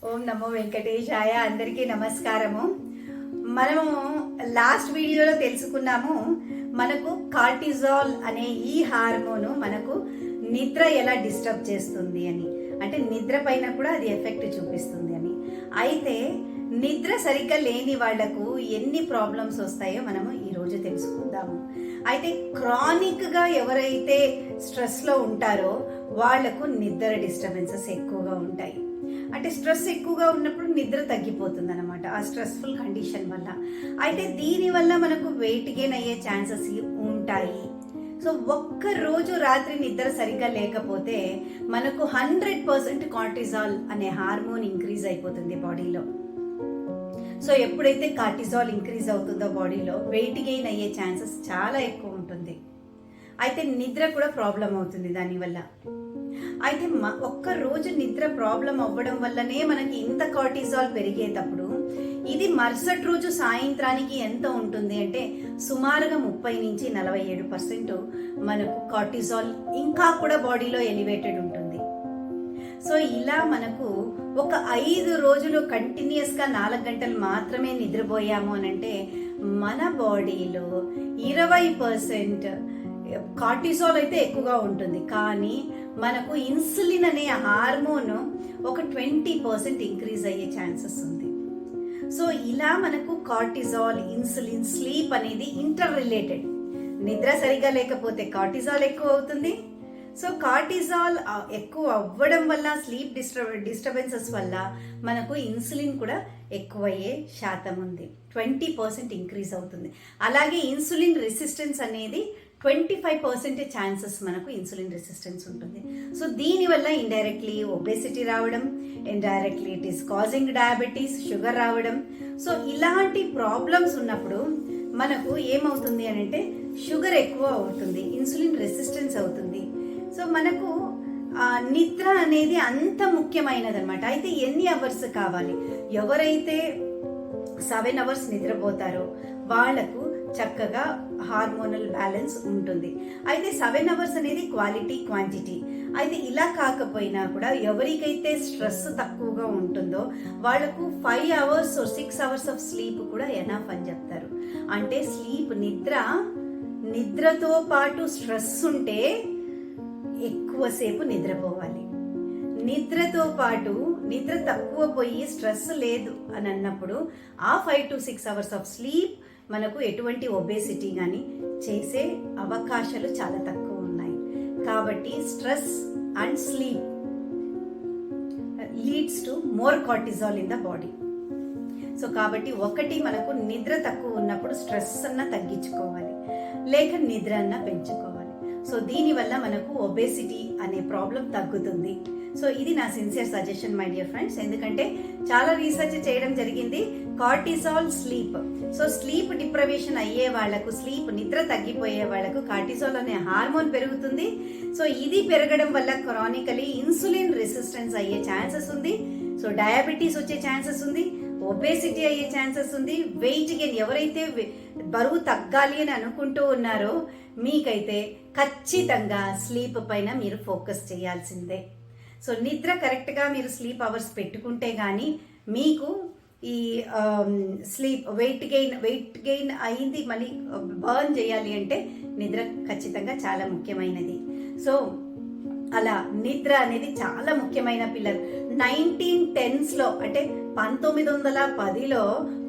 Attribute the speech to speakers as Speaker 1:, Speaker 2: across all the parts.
Speaker 1: ఓం నమో వెంకటేశాయ. అందరికీ నమస్కారము. మనము లాస్ట్ వీడియోలో తెలుసుకున్నాము మనకు కార్టిజాల్ అనే ఈ హార్మోను మనకు నిద్ర ఎలా డిస్టర్బ్ చేస్తుంది అని, అంటే నిద్ర పైన కూడా అది ఎఫెక్ట్ చూపిస్తుంది అని. అయితే నిద్ర సరిగ్గా లేని వాళ్లకు ఎన్ని ప్రాబ్లమ్స్ వస్తాయో మనము ఈరోజు తెలుసుకుందాము. అయితే క్రానిక్గా ఎవరైతే స్ట్రెస్లో ఉంటారో వాళ్లకు నిద్ర డిస్టర్బెన్సెస్ ఎక్కువగా ఉంటాయి. అంటే స్ట్రెస్ ఎక్కువగా ఉన్నప్పుడు నిద్ర తగ్గిపోతుంది అనమాట, ఆ స్ట్రెస్ఫుల్ కండిషన్ వల్ల. అయితే దీనివల్ల మనకు వెయిట్ గెయిన్ అయ్యే ఛాన్సెస్ ఉంటాయి. సో ఒక్క రోజు రాత్రి నిద్ర సరిగ్గా లేకపోతే మనకు 100% కార్టిజాల్ అనే హార్మోన్ ఇంక్రీజ్ అయిపోతుంది బాడీలో. సో ఎప్పుడైతే కార్టిజాల్ ఇంక్రీజ్ అవుతుందో బాడీలో వెయిట్ గెయిన్ అయ్యే ఛాన్సెస్ చాలా ఎక్కువ ఉంటుంది. అయితే నిద్ర కూడా ప్రాబ్లం అవుతుంది దానివల్ల. అయితే ఒక్క రోజు నిద్ర ప్రాబ్లం అవ్వడం వల్లనే మనకి ఇంత కార్టిజాల్ పెరిగేటప్పుడు ఇది మరుసటి రోజు సాయంత్రానికి ఎంత ఉంటుంది అంటే సుమారుగా 30 నుంచి 47% మనకు కార్టిజాల్ ఇంకా కూడా బాడీలో ఎలివేటెడ్ ఉంటుంది. సో ఇలా మనకు ఒక 5 రోజులు కంటిన్యూస్గా 4 గంటలు మాత్రమే నిద్రపోయాము అనంటే మన బాడీలో 20% కార్టిజాల్ అయితే ఎక్కువగా ఉంటుంది, కానీ మనకు ఇన్సులిన్ అనే హార్మోన్ ఒక 20% ఇంక్రీజ్ అయ్యే ఛాన్సెస్ ఉంది. సో ఇలా మనకు కార్టిజాల్, ఇన్సులిన్, స్లీప్ అనేది ఇంటర్ రిలేటెడ్. నిద్ర సరిగా లేకపోతే కార్టిజాల్ ఎక్కువ అవుతుంది. సో కార్టిజాల్ ఎక్కువ అవ్వడం వల్ల, స్లీప్ డిస్టర్బెన్సెస్ వల్ల మనకు ఇన్సులిన్ కూడా ఎక్కువయ్యే శాతం ఉంది, 20% ఇంక్రీజ్ అవుతుంది. అలాగే ఇన్సులిన్ రెసిస్టెన్స్ అనేది 25% ఛాన్సెస్ మనకు ఇన్సులిన్ రెసిస్టెన్స్ ఉంటుంది. సో దీనివల్ల ఇండైరెక్ట్లీ ఒబేసిటీ రావడం, indirectly it is causing diabetes, sugar రావడం. సో ఇలాంటి ప్రాబ్లమ్స్ ఉన్నప్పుడు మనకు ఏమవుతుంది అని అంటే షుగర్ ఎక్కువ అవుతుంది, ఇన్సులిన్ రెసిస్టెన్స్ అవుతుంది. సో మనకు నిద్ర అనేది అంత ముఖ్యమైనది అనమాట. అయితే ఎన్ని అవర్స్ కావాలి? ఎవరైతే 7 అవర్స్ నిద్రపోతారో వాళ్లకు చక్కగా హార్మోనల్ బ్యాలెన్స్ ఉంటుంది. అయితే 7 అవర్స్ అనేది క్వాలిటీ, క్వాంటిటీ. అయితే ఇలా కాకపోయినా కూడా ఎవరికైతే స్ట్రెస్ తక్కువగా ఉంటుందో వాళ్లకు 5 అవర్స్ 6 అవర్స్ ఆఫ్ స్లీప్ కూడా ఎనఫ్ అని చెప్తారు. అంటే స్లీప్, నిద్రతో పాటు స్ట్రెస్ ఉంటే ఎక్కువసేపు నిద్రపోవాలి. నిద్రతో పాటు నిద్ర తక్కువ పోయి స్ట్రెస్ లేదు అని అన్నప్పుడు ఆ 5 to 6 అవర్స్ ఆఫ్ స్లీప్ మనకు ఎటువంటి ఒబేసిటీ కానీ చేసే అవకాశాలు చాలా తక్కువ ఉన్నాయి. కాబట్టి stress and sleep leads to more cortisol in the body. So కాబట్టి ఒకటి మనకు నిద్ర తక్కువ ఉన్నప్పుడు స్ట్రెస్ అన్న తగ్గించుకోవాలి, లేక నిద్ర అన్న పెంచుకోవాలి. సో దీనివల్ల మనకు ఒబేసిటీ అనే ప్రాబ్లం తగ్గుతుంది. సో ఇది నా sincere suggestion my dear friends. ఎందుకంటే చాలా రీసెర్చ్ చేయడం జరిగింది cortisol, sleep. So sleep deprivation అయ్యే వాళ్లకు, నిద్ర తగ్గిపోయే వాళ్లకు కార్టిజాల్ అనే హార్మోన్ పెరుగుతుంది. సో ఇది పెరగడం వల్ల క్రానికలీ ఇన్సులిన్ రెసిస్టెన్స్ అయ్యే ఛాన్సెస్ ఉంది. సో డయాబెటీస్ వచ్చే ఛాన్సెస్ ఉంది, ఒబేసిటీ అయ్యే ఛాన్సెస్ ఉంది, వెయిట్ గెయిన్. ఎవరైతే బరువు తగ్గాలి అని అనుకుంటూ ఉన్నారో మీకైతే ఖచ్చితంగా స్లీప్ పైన మీరు ఫోకస్ చేయాల్సిందే. సో నిద్ర కరెక్ట్గా మీరు స్లీప్ అవర్స్ పెట్టుకుంటే కానీ మీకు ఈ వెయిట్ గెయిన్ అయింది మళ్ళీ బర్న్ చేయాలి అంటే నిద్ర ఖచ్చితంగా చాలా ముఖ్యమైనది. సో అలా నిద్ర అనేది చాలా ముఖ్యమైన పిల్లర్. 1910s అంటే 1910లో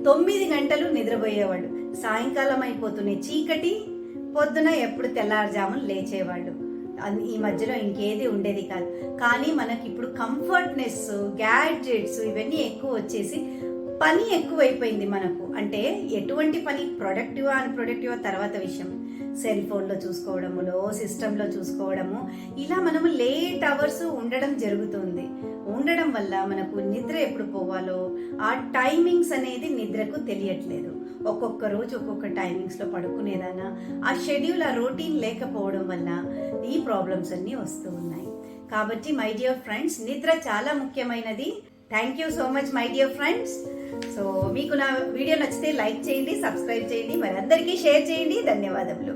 Speaker 1: 9 గంటలు నిద్రపోయేవాళ్ళు. సాయంకాలం అయిపోతూనే చీకటి, పొద్దున ఎప్పుడు తెల్లారుజామున లేచేవాళ్ళు. ఈ మధ్యలో ఇంకేది ఉండేది కాదు. కానీ మనకి ఇప్పుడు కంఫర్ట్నెస్, గ్యాడ్జెట్స్ ఇవన్నీ ఎక్కువ వచ్చేసి పని ఎక్కువైపోయింది మనకు. అంటే ఎటువంటి పని, ప్రొడక్టివా అన్ప్రొడక్టివా తర్వాత విషయం. సెల్ ఫోన్లో చూసుకోవడములో, సిస్టంలో చూసుకోవడము, ఇలా మనము లేట్ అవర్స్ ఉండడం జరుగుతుంది. ఉండడం వల్ల మనకు నిద్ర ఎప్పుడు పోవాలో ఆ టైమింగ్స్ అనేది నిద్రకు తెలియట్లేదు. ఒక్కొక్క రోజు ఒక్కొక్క టైమింగ్స్లో పడుకునేదానా, ఆ షెడ్యూల్, ఆ రొటీన్ లేకపోవడం వల్ల ఈ ప్రాబ్లమ్స్ అన్నీ వస్తూ ఉన్నాయి. కాబట్టి మై డియర్ ఫ్రెండ్స్, నిద్ర చాలా ముఖ్యమైనది. Thank you so much my dear friends. So మీకు నా వీడియో నచ్చితే లైక్ చేయండి, సబ్స్క్రైబ్ చేయండి, మరి అందరికీ షేర్ చేయండి. ధన్యవాదములు.